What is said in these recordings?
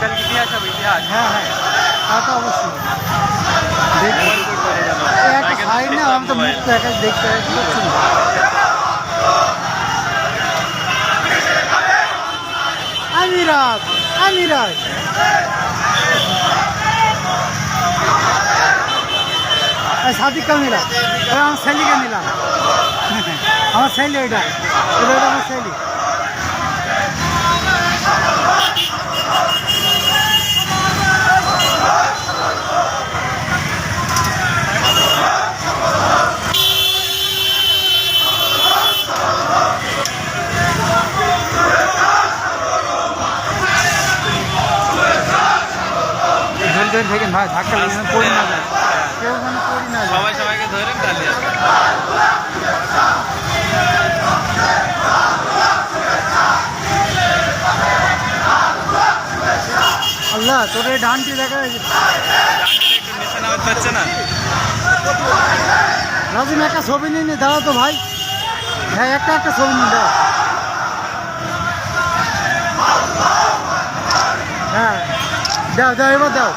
কালকে ইতিহাস হবে ইতিহাস। হ্যাঁ হ্যাঁ, তা তো অবশ্যই। একটা সাইড না, আমি তো মুখ দেখা দেখতে পাচ্ছি না। আমিরাত আমিরাত সাদিককে নিলাম, আমার ছেলেকে নিলাম। আমার ছেলে ওইটা, এটা আমার ছেলে। দেখেন ভাই, ধাক্কা লেগে পড়ি না যায়, কেউ যেন পড়ি না যায়। সবাই সবাইকে ধরে তাহলে আল্লাহ, তোর এই ডানটি দেখা একটু নিচে নামতে পারছে না। রাজিম একটা ছবি নিয়ে নিয়ে দাঁড়াও তো ভাই। হ্যাঁ, একটা ছবি নিয়ে দাও। হ্যাঁ দাও দাও, এবার দাও।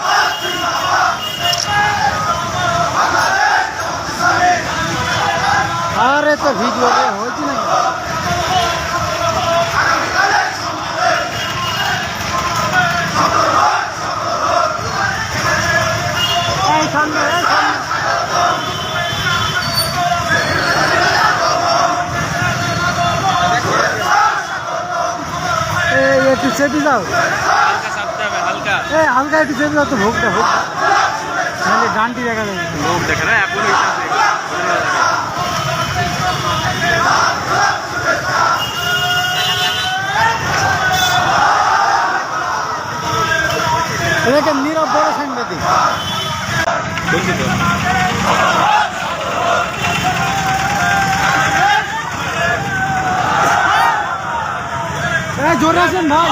আরে তো ভিডিও হয়েছে না, এই সামনে এই সামনে। এই একটু চেপে যাও, হালকা চাপতে হবে, হালকা। এই হালকা একটু চেপে যাও তো, ভোগটা নাহলে ডানটি দেখা যাবে। লোক দেখে না এখন এটাকে নীরব বড় সাংবাদিক বলছি তো। জোরে আছেন ভাই।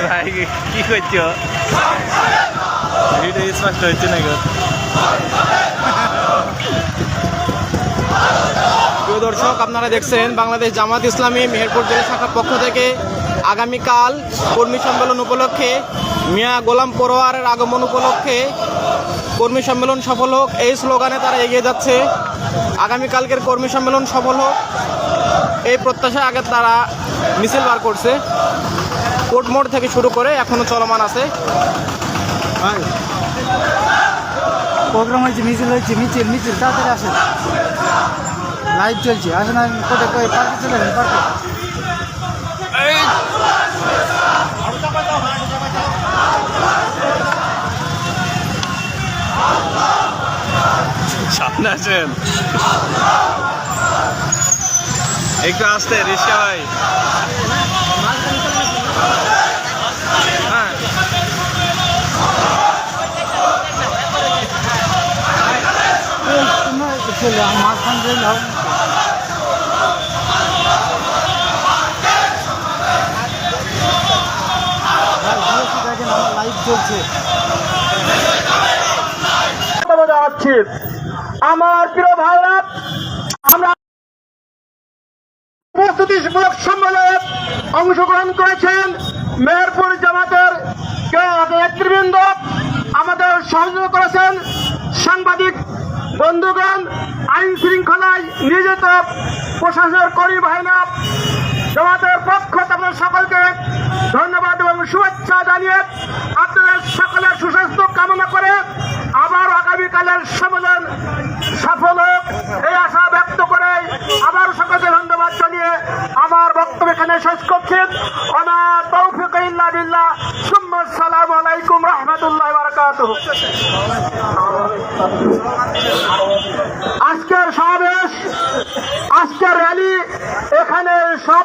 ভাই কি করছো? ভিডিও স্পষ্ট হচ্ছে না গো। প্রিয় দর্শক, আপনারা দেখছেন বাংলাদেশ জামাত ইসলামী মেহেরপুর জেলা শাখার পক্ষ থেকে আগামীকাল কর্মী সম্মেলন উপলক্ষে মিয়া গোলাম পরোয়ারের আগমন উপলক্ষে কর্মী সম্মেলন সফল হোক, এই স্লোগানে তারা এগিয়ে যাচ্ছে। আগামীকালকের কর্মী সম্মেলন সফল হোক এই প্রত্যাশায় আগে তারা মিছিল বার করছে। কোর্ট মোড় থেকে শুরু করে এখনো চলমান আছে। প্রোগ্রাম হয়েছে, মিছিল হয়েছে, মিছিল মিছিল তাড়াতাড়ি আসেন, লাইভ চলছে। আসেন কোথায় কই পার্কে চলে যাবেন, পার্কে। সামনে আছেন একটু আসতে রিস্কা ভাই। হ্যাঁ চলে মাঝখান দিয়ে যাও। দেখেন আমার লাইভ চলছে। আমার প্রিয় ভাইরা, আমরা প্রস্তুতিমূলক সম্মেলনে অংশগ্রহণ করেছেন মেহেরপুর জামাতের নেতৃবৃন্দ, আমাদের সহযোগিতা করেছেন সাংবাদিক বন্ধুগণ, আইন শৃঙ্খলায় নিয়োজিত প্রশাসনের কর্মী বাহিনী। জামাতের পক্ষ থেকে সকলকে ধন্যবাদ এবং শুভেচ্ছা জানিয়ে আপনাদের সকলের সুস্বাস্থ্য কামনা করে আবার আগামীকালের সম্মেলন সফল হোক এই আশা ব্যক্ত করে আবার সকলকে ধন্যবাদ জানিয়ে আমার বক্তব্য এখানে শেষ করছি। ওয়া তৌফিক ইল্লা বিল্লাহ। সুম্মা আসসালামু আলাইকুম রাহমাতুল্লাহি ওয়া বারাকাতুহু। আজকের সমাবেশ, আজকের র্যালি এখানে সব